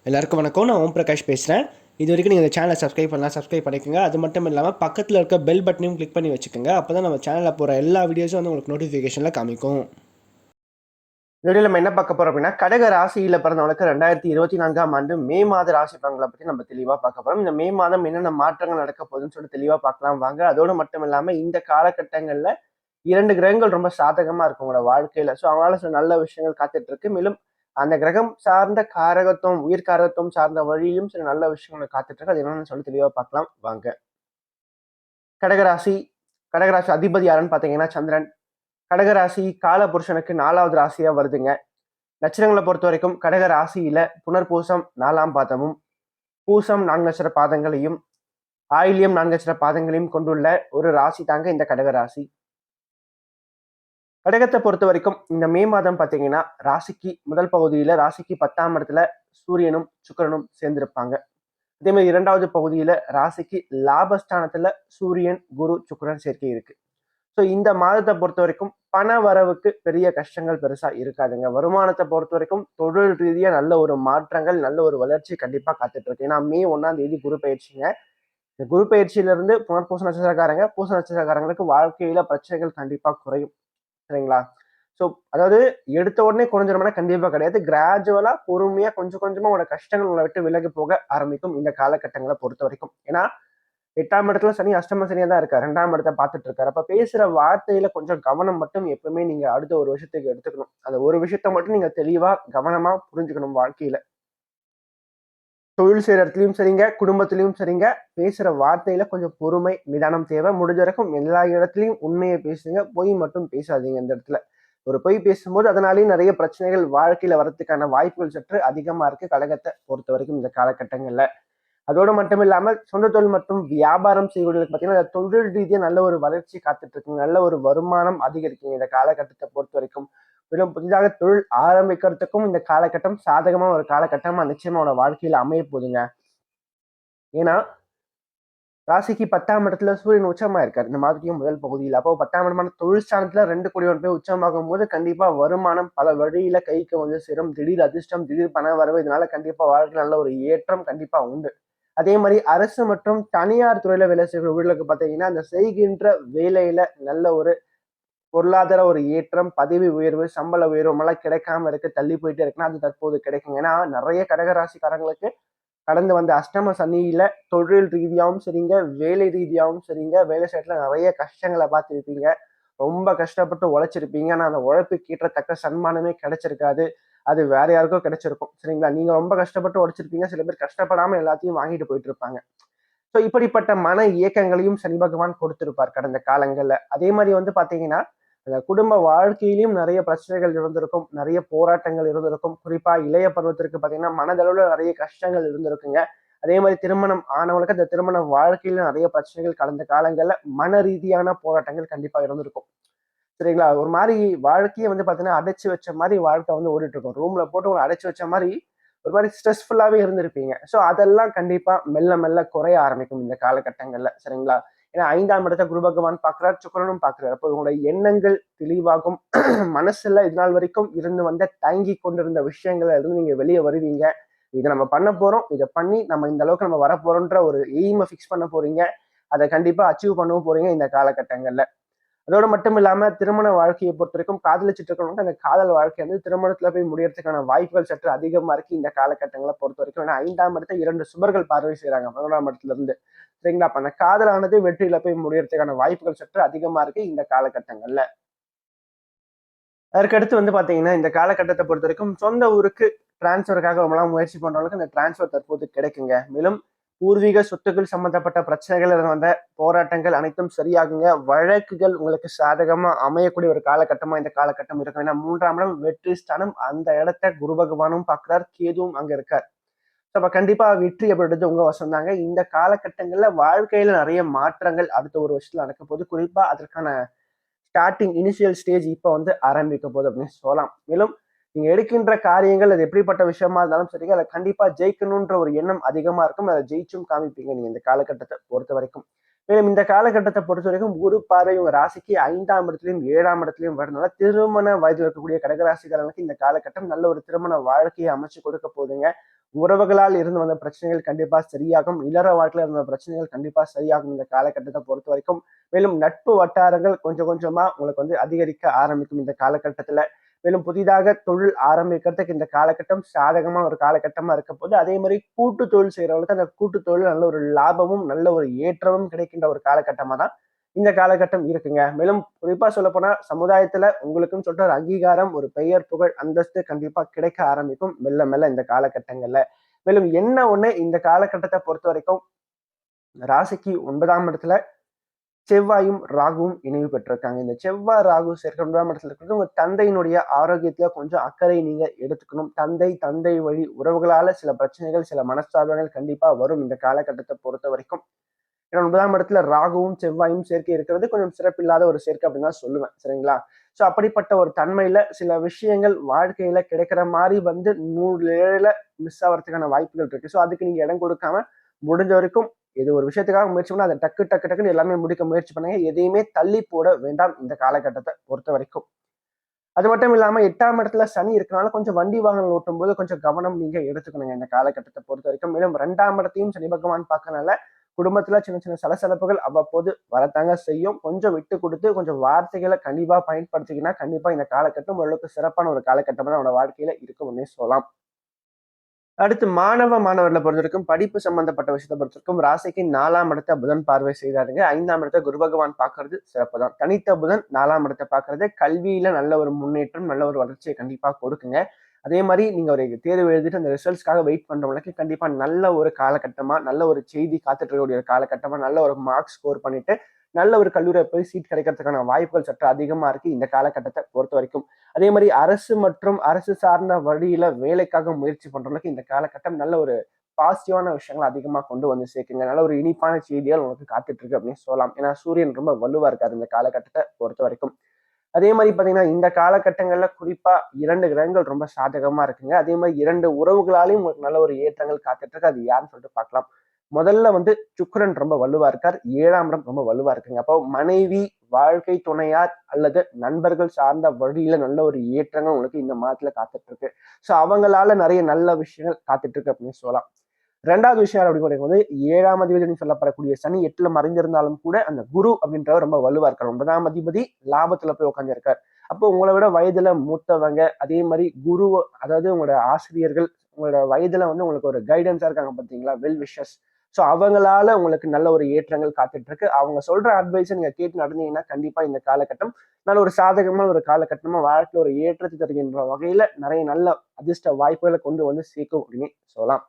எல்லாருக்கும் வணக்கம். நான் ஓம் பிரகாஷ் பேசுகிறேன். இது வரைக்கும் நீங்கள் இந்த சேனலை சப்ஸ்கிரைப் பண்ணலாம், சப்ஸ்கிரைப் பண்ணிக்கோங்க. அது மட்டும் இல்லாமல் பக்கத்தில் இருக்க பெல் பட்டனையும் கிளிக் பண்ணி வச்சுக்கோங்க. அப்போ தான் நம்ம சேனலில் போகிற எல்லா வீடியோஸும் வந்து உங்களுக்கு நோட்டிஃபிகேஷனில் காமிக்கும். வீடியோ நம்ம என்ன பார்க்க போறோம் அப்படின்னா, கடக ராசியில பிறந்தவங்களுக்கு 2024ஆம் ஆண்டு மே மாத ராசி பலன்களை பற்றி நம்ம தெளிவா பார்க்க போறோம். இந்த மே மாதம் என்னென்ன மாற்றங்கள் நடக்க போகுதுன்னு சொல்லி தெளிவா பார்க்கலாம் வாங்க. அதோடு மட்டும் இல்லாம இந்த காலகட்டங்கள்ல 2 கிரகங்கள் ரொம்ப சாதகமா இருக்கும் உங்களோட வாழ்க்கையில. ஸோ அவங்களால சில நல்ல விஷயங்கள் காத்துட்டு இருக்கு. மேலும் அந்த கிரகம் சார்ந்த காரகத்துவம், உயிர் காரகத்துவம் சார்ந்த வழியிலும் சில நல்ல விஷயங்கள் காத்துட்டு இருக்கு. அது என்னன்னு சொல்லி தெளிவா பார்க்கலாம் வாங்க. கடகராசி கடகராசி அதிபதி யாருன்னு பாத்தீங்கன்னா சந்திரன். கடகராசி கால புருஷனுக்கு 4வது ராசியா வருதுங்க. நட்சத்திரங்களை பொறுத்த வரைக்கும் கடக ராசியில புனர்பூசம் 4ஆம் பாதமும், பூசம் 4 நட்சத்திர பாதங்களையும், ஆயில்யம் 4 நட்சத்திர பாதங்களையும் கொண்டுள்ள ஒரு ராசி தாங்க இந்த கடக ராசி. கடகத்தை பொறுத்த வரைக்கும் இந்த மே மாதம் பார்த்தீங்கன்னா ராசிக்கு முதல் பகுதியில ராசிக்கு 10ஆம் இடத்துல சூரியனும் சுக்கிரனும் சேர்ந்திருப்பாங்க. அதே மாதிரி 2வது பகுதியில ராசிக்கு லாபஸ்தானத்துல சூரியன், குரு, சுக்கிரன் சேர்க்கை இருக்கு. ஸோ இந்த மாதத்தை பொறுத்த வரைக்கும் பண வரவுக்கு பெரிய கஷ்டங்கள் பெருசா இருக்காதுங்க. வருமானத்தை பொறுத்த வரைக்கும் தொழில் ரீதியா நல்ல ஒரு மாற்றங்கள், நல்ல ஒரு வளர்ச்சி கண்டிப்பா காத்துட்டு இருக்கு. ஏன்னா மே 1ஆம் தேதி குரு பயிற்சிங்க. இந்த குரு பயிற்சியில இருந்து புனர்பூச நட்சத்திரக்காரங்க, பூச நட்சத்திரக்காரங்களுக்கு வாழ்க்கையில பிரச்சனைகள் கண்டிப்பா குறையும். சரிங்களா? ஸோ அதாவது எடுத்த உடனே குறைஞ்சிருமானா கண்டிப்பா கிடையாது. கிராஜுவலா பொறுமையா கொஞ்சம் கொஞ்சமா உங்களோட கஷ்டங்கள் உங்களை விட்டு விலகி போக ஆரம்பிக்கும் இந்த காலகட்டங்களை பொறுத்த வரைக்கும். ஏன்னா 8ஆம் இடத்துல சனி அஷ்டம சனியா தான் இருக்காரு. 2ஆம் இடத்தை பார்த்துட்டு இருக்காரு. அப்ப பேசுற வார்த்தையில கொஞ்சம் கவனம் மட்டும் எப்பவுமே நீங்க அடுத்த ஒரு விஷயத்துக்கு எடுத்துக்கணும். அந்த ஒரு விஷயத்த மட்டும் நீங்க தெளிவா கவனமா புரிஞ்சுக்கணும் வாழ்க்கையில. தொழில் செய்யற இடத்துலயும் சரிங்க, குடும்பத்திலயும் சரிங்க, பேசுற வார்த்தையில கொஞ்சம் பொறுமை, நிதானம் தேவை. முடிஞ்ச வரைக்கும் எல்லா இடத்துலயும் உண்மையை பேசுங்க. பொய் மட்டும் பேசாதீங்க இந்த இடத்துல. ஒரு பொய் பேசும்போது அதனாலேயும் நிறைய பிரச்சனைகள் வாழ்க்கையில வரதுக்கான வாய்ப்புகள் சற்று அதிகமா இருக்கு கடகத்தை பொறுத்த வரைக்கும் இந்த காலகட்டங்கள்ல. அதோடு மட்டும் இல்லாமல் சொந்த தொழில் மற்றும் வியாபாரம் செய்வர்களுக்கு பார்த்தீங்கன்னா தொழில் ரீதியா நல்ல ஒரு வளர்ச்சி காத்துட்டு இருக்குங்க. நல்ல ஒரு வருமானம் அதிகரிக்குங்க இந்த காலகட்டத்தை பொறுத்த வரைக்கும். மேலும் புதிதாக தொழில் ஆரம்பிக்கிறதுக்கும் இந்த காலகட்டம் சாதகமா ஒரு காலகட்டமா நிச்சயமா அவனோட வாழ்க்கையில அமைய போகுதுங்க. ஏன்னா ராசிக்கு 10ஆம் இடத்துல சூரியன் உச்சமா இருக்காரு இந்த மாதிரியும் முதல் பகுதியில். அப்போ 10ஆம் இடமான தொழில் ஸ்தானத்துல 2 கோடியோட போய் உச்சமாகும் போது கண்டிப்பா வருமானம் பல வழியில கைக்கு வந்து சேரும். திடீர் அதிர்ஷ்டம், திடீர் பண வரவு, இதனால கண்டிப்பா வாழ்க்கையில் நல்ல ஒரு ஏற்றம் கண்டிப்பா உண்டு. அதே மாதிரி அரசு மற்றும் தனியார் துறையில வேலை செய்கிற ஊழலுக்கு பார்த்தீங்கன்னா அந்த செய்கின்ற வேலையில நல்ல ஒரு பொருளாதார ஒரு ஏற்றம், பதவி உயர்வு, சம்பள உயர்வு எல்லாம் கிடைக்காம இருக்கு, தள்ளி போயிட்டே இருக்குன்னா அது தற்போது கிடைக்குங்க. ஏன்னா நிறைய கடகராசிக்காரங்களுக்கு கடந்து வந்த அஷ்டம சனியில தொழில் ரீதியாகவும் சரிங்க, வேலை ரீதியாகவும் சரிங்க, வேலை செய்யறதுல நிறைய கஷ்டங்களை பார்த்துருப்பீங்க. ரொம்ப கஷ்டப்பட்டு உழைச்சிருப்பீங்க. ஆனா அந்த உழைப்புக்கு ஈற்றத்தக்க சன்மானமே கிடைச்சிருக்காது. அது வேற யாருக்கோ கிடைச்சிருக்கும். சரிங்களா? நீங்க ரொம்ப கஷ்டப்பட்டு உழைச்சிருப்பீங்க. சில பேர் கஷ்டப்படாம எல்லாத்தையும் வாங்கிட்டு போயிட்டு இருப்பாங்க. ஸோ இப்படிப்பட்ட மன இயக்கங்களையும் சனி பகவான் கொடுத்திருப்பார் கடந்த காலங்கள்ல. அதே மாதிரி வந்து பாத்தீங்கன்னா அந்த குடும்ப வாழ்க்கையிலும் நிறைய பிரச்சனைகள் இருந்திருக்கும், நிறைய போராட்டங்கள் இருந்திருக்கும். குறிப்பா இளைய பருவத்திற்கு பாத்தீங்கன்னா மனதளவுல நிறைய கஷ்டங்கள் இருந்திருக்குங்க. அதே மாதிரி திருமணம் ஆனவங்களுக்கு அந்த திருமண வாழ்க்கையில நிறைய பிரச்சனைகள் கடந்த காலங்கள்ல மன ரீதியான போராட்டங்கள் கண்டிப்பா இருந்திருக்கும். சரிங்களா? ஒரு மாரி வாழ்க்கைய வந்து பார்த்தீங்கன்னா, அடைச்சு வச்ச மாரி வாழ்க்கை வந்து ஓடிட்டு இருக்கும். ரூம்ல போட்டு உங்கள அடைச்சு வச்ச மாரி, ஒரு மாரி ஸ்ட்ரெஸ்ஃபுல்லாவே இருந்திருப்பீங்க. ஸோ அதெல்லாம் கண்டிப்பா மெல்ல மெல்ல குறைய ஆரம்பிக்கும் இந்த காலகட்டங்கள்ல. சரிங்களா? ஏன்னா 5ஆம் இடத்த குரு பகவான் பார்க்கிறார், சுக்கிரனும் பார்க்கிறார். அப்போ உங்களுடைய எண்ணங்கள் தெளிவாகும். மனசுல இதுநாள் வரைக்கும் இருந்து வந்த தயங்கிக் கொண்டிருந்த விஷயங்கள்ல இருந்து நீங்க வெளிய வருவீங்க. இத நம்ம பண்ண போறோம். இத பண்ணி நம்ம இந்த அளவுக்கு நம்ம வரப்போறோம்ன்ற ஒரு எய்ம ஃபிக்ஸ் பண்ண போறீங்க. அத கண்டிப்பா அச்சீவ் பண்ணவும் போறீங்க இந்த காலகட்டங்கள்ல. அதோட மட்டும் இல்லாம திருமண வாழ்க்கையை பொறுத்த வரைக்கும் காதலிச்சுட்டு இருக்கிறவங்க அந்த காதல் வாழ்க்கை வந்து திருமணத்துல போய் முடியறதுக்கான வாய்ப்புகள் சற்று அதிகமா இருக்கு இந்த காலகட்டங்களை பொறுத்த வரைக்கும். ஏன்னா 5ஆம் இடத்தை 2 சுபர்கள் பார்வை செய்யறாங்க 11ஆம் இடத்துல இருந்து. சரிங்களா? அப்ப அந்த காதலானது வெற்றியில போய் முடியறதுக்கான வாய்ப்புகள் சற்று அதிகமா இருக்கு இந்த காலகட்டங்கள்ல. அதற்கடுத்து வந்து பாத்தீங்கன்னா இந்த காலகட்டத்தை பொறுத்த வரைக்கும் சொந்த ஊருக்கு டிரான்ஸ்ஃபருக்காக ரொம்ப நாள் முயற்சி பண்றவங்களுக்கு இந்த டிரான்ஸ்ஃபர் தற்போது கிடைக்குங்க. மேலும் பூர்வீக சொத்துக்கள் சம்பந்தப்பட்ட பிரச்சனைகள் இருந்து வந்த போராட்டங்கள் அனைத்தும் சரியாகுங்க. வழக்குகள் உங்களுக்கு சாதகமா அமையக்கூடிய ஒரு காலகட்டமா இந்த காலகட்டம் இருக்கும். ஏன்னா 3ஆம் இடம் வெற்றி ஸ்தானம். அந்த இடத்த குரு பகவானும் பார்க்கிறார், கேதுவும் அங்க இருக்கார். அப்ப கண்டிப்பா வெற்றி அப்படின்றது உங்க வசம் தாங்க. இந்த காலகட்டங்கள்ல வாழ்க்கையில நிறைய மாற்றங்கள் அடுத்த ஒரு வருஷத்துல நடக்க போகுது. குறிப்பா அதற்கான ஸ்டார்டிங் இனிஷியல் ஸ்டேஜ் இப்ப வந்து ஆரம்பிக்க போகுது அப்படின்னு சொல்லலாம். மேலும் நீங்க எடுக்கின்ற காரியங்கள் அது எப்படிப்பட்ட விஷயமா இருந்தாலும் சரிங்க, அதை கண்டிப்பா ஜெயிக்கணும்ன்ற ஒரு எண்ணம் அதிகமா இருக்கும். அதை ஜெயிச்சும் காமிப்பீங்க நீங்க இந்த காலகட்டத்தை பொறுத்த வரைக்கும். மேலும் இந்த காலகட்டத்தை பொறுத்த வரைக்கும் குரு பார்வை உங்க ராசிக்கு 5ஆம் இடத்துலயும் 7ஆம் இடத்துலயும் வரதுனால திருமண வயதில் இருக்கக்கூடிய கடகராசிக்காரங்களுக்கு இந்த காலகட்டம் நல்ல ஒரு திருமண வாழ்க்கையை அமைச்சு கொடுக்க போகுதுங்க. உறவுகளால் இருந்து வந்த பிரச்சனைகள் கண்டிப்பா சரியாகும். இல்லற வாழ்க்கையில இருந்த பிரச்சனைகள் கண்டிப்பா சரியாகும் இந்த காலகட்டத்தை பொறுத்த வரைக்கும். மேலும் நட்பு வட்டாரங்கள் கொஞ்சம் கொஞ்சமா உங்களுக்கு வந்து அதிகரிக்க ஆரம்பிக்கும் இந்த காலகட்டத்துல. மேலும் புதிதாக தொழில் ஆரம்பிக்கிறதுக்கு இந்த காலகட்டம் சாதகமான ஒரு காலகட்டமா இருக்க போது. அதே மாதிரி கூட்டு தொழில் செய்யறவங்களுக்கு அந்த கூட்டு தொழில் நல்ல ஒரு லாபமும் நல்ல ஒரு ஏற்றமும் கிடைக்கின்ற ஒரு காலகட்டமா தான் இந்த காலகட்டம் இருக்குங்க. மேலும் குறிப்பா சொல்ல போனா சமுதாயத்துல உங்களுக்குன்னு சொல்லிட்டு ஒரு அங்கீகாரம், ஒரு பெயர், புகழ், அந்தஸ்து கண்டிப்பா கிடைக்க ஆரம்பிக்கும் மெல்ல மெல்ல இந்த காலகட்டங்கள்ல. மேலும் என்ன ஒண்ணு இந்த காலகட்டத்தை பொறுத்த வரைக்கும் ராசிக்கு 9ஆம் இடத்துல செவ்வாயும் ராகுவும் இணைவு பெற்றிருக்காங்க. இந்த செவ்வாய் ராகு சேர்க்கை 9ஆம் இடத்துல இருக்கிறது உங்க தந்தையினுடைய ஆரோக்கியத்துல கொஞ்சம் அக்கறை நீங்க எடுத்துக்கணும். தந்தை வழி உறவுகளால சில பிரச்சனைகள், சில மனஸ்தாபங்கள் கண்டிப்பா வரும் இந்த காலகட்டத்தை பொறுத்த வரைக்கும். ஏன்னா 9ஆம் இடத்துல ராகுவும் செவ்வாயும் சேர்க்கை இருக்கிறது கொஞ்சம் சிறப்பில்லாத ஒரு சேர்க்கை அப்படின்னு தான் சொல்லுவேன். சரிங்களா? சோ அப்படிப்பட்ட ஒரு தன்மையில சில விஷயங்கள் வாழ்க்கையில கிடைக்கிற மாதிரி வந்து 100 மிஸ் ஆகிறதுக்கான வாய்ப்புகள் இருக்கு. சோ அதுக்கு நீங்க இடம் கொடுக்காம முடிஞ்ச வரைக்கும் இது ஒரு விஷயத்துக்காக முயற்சி பண்ணா அதை டக்குன்னு எல்லாமே முடிக்க முயற்சி பண்ணுங்க. எதையுமே தள்ளி போட வேண்டாம் இந்த காலகட்டத்தை பொறுத்த வரைக்கும். அது மட்டும் இல்லாம 8ஆம் இடத்துல சனி இருக்கனால கொஞ்சம் வண்டி வாகனம் ஓட்டும் போது கொஞ்சம் கவனம் நீங்க எடுத்துக்கணுங்க இந்த காலகட்டத்தை பொறுத்த வரைக்கும். மேலும் 2ஆம் இடத்தையும் சனி பகவான் பார்க்கறனால குடும்பத்துல சின்ன சின்ன சலசலப்புகள் அவ்வப்போது வரத்தாங்க செய்யும். கொஞ்சம் விட்டு கொடுத்து கொஞ்சம் வார்த்தைகளை கண்டிப்பா பயன்படுத்திக்கினா கண்டிப்பா இந்த காலகட்டம் ஓரளவுக்கு சிறப்பான ஒரு காலகட்டமா தான் அவனோட வாழ்க்கையில இருக்கும்னே சொல்லலாம். அடுத்து மாணவர்களை பொறுத்தவரைக்கும் படிப்பு சம்பந்தப்பட்ட விஷயத்தை பொறுத்தவரைக்கும் ராசிக்கு 4ஆம் இடத்தை புதன் பார்வை செய்தாருங்க. 5ஆம் இடத்தை குரு பகவான் பார்க்கறது சிறப்பு தான். தனித்த புதன் 4ஆம் இடத்தை பார்க்கறது கல்வியில நல்ல ஒரு முன்னேற்றம், நல்ல ஒரு வளர்ச்சியை கண்டிப்பா கொடுக்குங்க. அதே மாதிரி நீங்க ஒரு தேர்வு எழுதிட்டு அந்த ரிசல்ட்ஸ்க்காக வெயிட் பண்றவங்களுக்கு கண்டிப்பா நல்ல ஒரு காலகட்டமா, நல்ல ஒரு செய்தி காத்துட்டு இருக்கக்கூடிய ஒரு காலகட்டமா, நல்ல ஒரு மார்க் ஸ்கோர் பண்ணிட்டு நல்ல ஒரு கல்லூரியை போய் சீட் கிடைக்கிறதுக்கான வாய்ப்புகள் சற்று அதிகமா இருக்கு இந்த காலகட்டத்தை பொறுத்த வரைக்கும். அதே மாதிரி அரசு மற்றும் அரசு சார்ந்த வழியில வேலைக்காக முயற்சி பண்றவங்களுக்கு இந்த காலகட்டம் நல்ல ஒரு பாசிட்டிவான விஷயங்கள் அதிகமா கொண்டு வந்து சேர்க்குங்க. நல்ல ஒரு இனிப்பான செய்திகள் உங்களுக்கு காத்துட்டு இருக்கு அப்படின்னு சொல்லலாம். ஏன்னா சூரியன் ரொம்ப வலுவா இருக்காரு இந்த காலகட்டத்தை பொறுத்த வரைக்கும். அதே மாதிரி பாத்தீங்கன்னா இந்த காலகட்டங்கள்ல குறிப்பா 2 கிரகங்கள் ரொம்ப சாதகமா இருக்குங்க. அதே மாதிரி 2 உறவுகளாலையும் உங்களுக்கு நல்ல ஒரு ஏற்றங்கள் காத்துட்டு இருக்கு. அது யாருன்னு சொல்லிட்டு பார்க்கலாம். முதல்ல வந்து சுக்கிரன் ரொம்ப வலுவா இருக்கார். 7ஆம் இடம் ரொம்ப வலுவா இருக்குங்க. அப்போ மனைவி, வாழ்க்கை துணையார் அல்லது நண்பர்கள் சார்ந்த வழியில நல்ல ஒரு ஏற்றங்கள் உங்களுக்கு இந்த மாதத்துல காத்துட்டு இருக்கு. சோ அவங்களால நிறைய நல்ல விஷயங்கள் காத்துட்டு இருக்கு அப்படின்னு சொல்லலாம். 2வது விஷயம் அப்படின்னு வந்து 7ஆம் அதிபதினு சொல்லப்படக்கூடிய சனி 8ல மறைந்திருந்தாலும் கூட அந்த குரு அப்படின்றவர் ரொம்ப வலுவா இருக்காரு. 9ஆம் அதிபதி லாபத்துல போய் உட்கார்ந்திருக்கார். அப்போ உங்களை விட வயதுல மூத்தவங்க, அதே மாதிரி குரு, அதாவது உங்களோட ஆசிரியர்கள், உங்களோட வயதுல வந்து உங்களுக்கு ஒரு கைடன்ஸா இருக்காங்க பாத்தீங்களா, வெல் விஷஸ். ஸோ அவங்களால உங்களுக்கு நல்ல ஒரு ஏற்றங்கள் காத்துட்டு இருக்கு. அவங்க சொல்ற அட்வைஸை நீங்க கேட்டு நடந்தீங்கன்னா கண்டிப்பா இந்த காலகட்டம் நல்ல ஒரு சாதகமான ஒரு காலகட்டமா வாழ்க்கையில ஒரு ஏற்றத்தை தருகின்ற வகையில நிறைய நல்ல அதிர்ஷ்ட வாய்ப்புகளை கொண்டு வந்து சேர்க்கும் அப்படின்னு சொல்லலாம்.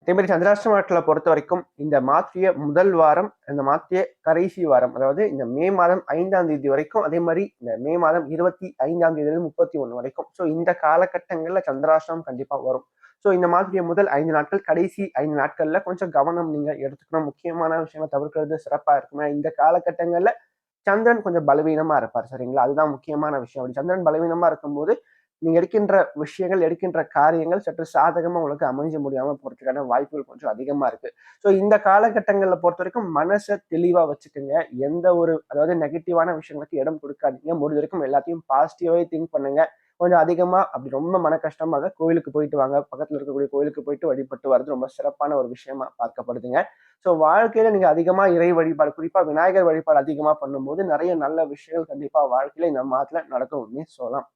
அதே மாதிரி சந்திராஷ்டம நாட்களை பொறுத்த வரைக்கும் இந்த மாற்றிய முதல் வாரம், இந்த மாற்றிய கடைசி வாரம், அதாவது இந்த மே மாதம் 5ஆம் தேதி வரைக்கும், அதே மாதிரி இந்த மே மாதம் 25ஆம் தேதி 31 வரைக்கும். ஸோ இந்த காலகட்டங்கள்ல சந்திராஷ்டமம் கண்டிப்பா வரும். ஸோ இந்த மாற்றிய முதல் 5 நாட்கள், கடைசி 5 நாட்கள்ல கொஞ்சம் கவனம் நீங்க எடுத்துக்கணும். முக்கியமான விஷயங்களை தவிர்க்கிறது சிறப்பா இருக்குமே. இந்த காலகட்டங்கள்ல சந்திரன் கொஞ்சம் பலவீனமா இருப்பார். சரிங்களா? அதுதான் முக்கியமான விஷயம். அப்படி சந்திரன் பலவீனமா இருக்கும்போது நீங்க எடுக்கின்ற விஷயங்கள், எடுக்கின்ற காரியங்கள் சற்று சாதகமா உங்களுக்கு அமைஞ்ச முடியாம போறதுக்கான வாய்ப்புகள் கொஞ்சம் அதிகமா இருக்கு. ஸோ இந்த காலகட்டங்கள்ல பொறுத்த வரைக்கும் மனசை தெளிவா வச்சுக்கோங்க. எந்த ஒரு, அதாவது நெகட்டிவான விஷயங்களுக்கு இடம் கொடுக்காதீங்க. முடிஞ்ச வரைக்கும் எல்லாத்தையும் பாசிட்டிவாவே திங்க் பண்ணுங்க. கொஞ்சம் அதிகமா அப்படி ரொம்ப மன கஷ்டமாக கோயிலுக்கு போயிட்டு வாங்க. பக்கத்துல இருக்கக்கூடிய கோயிலுக்கு போயிட்டு வழிபட்டு வர்றது ரொம்ப சிறப்பான ஒரு விஷயமா பார்க்கப்படுதுங்க. ஸோ வாழ்க்கையில நீங்க அதிகமா இறை வழிபாடு, குறிப்பா விநாயகர் வழிபாடு அதிகமா பண்ணும்போது நிறைய நல்ல விஷயங்கள் கண்டிப்பா வாழ்க்கையில இந்த மாதத்துல நடக்கும்னு சொல்லலாம்.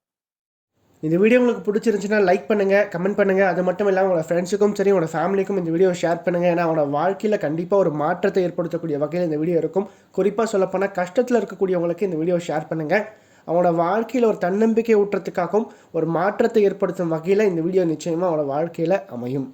இந்த வீடியோ உங்களுக்கு பிடிச்சிருந்துச்சுன்னா லைக் பண்ணுங்கள், கமெண்ட் பண்ணுங்கள். அது மட்டும் இல்லாமல் உங்களோட ஃப்ரெண்ட்ஸுக்கும் சரி, உங்களோட ஃபேமிலிக்கும் இந்த வீடியோ ஷேர் பண்ணுங்கள். ஏன்னா அவனோட வாழ்க்கையில் கண்டிப்பாக ஒரு மாற்றத்தை ஏற்படுத்தக்கூடிய வகையில் இந்த வீடியோ இருக்கும். குறிப்பாக சொல்லப்போனால் கஷ்டத்தில் இருக்கக்கூடியவங்களுக்கு இந்த வீடியோ ஷேர் பண்ணுங்கள். அவனோட வாழ்க்கையில் ஒரு தன்னம்பிக்கை ஊட்டுறதுக்காகவும் ஒரு மாற்றத்தை ஏற்படுத்தும் வகையில் இந்த வீடியோ நிச்சயமாக அவனோட வாழ்க்கையில் அமையும்.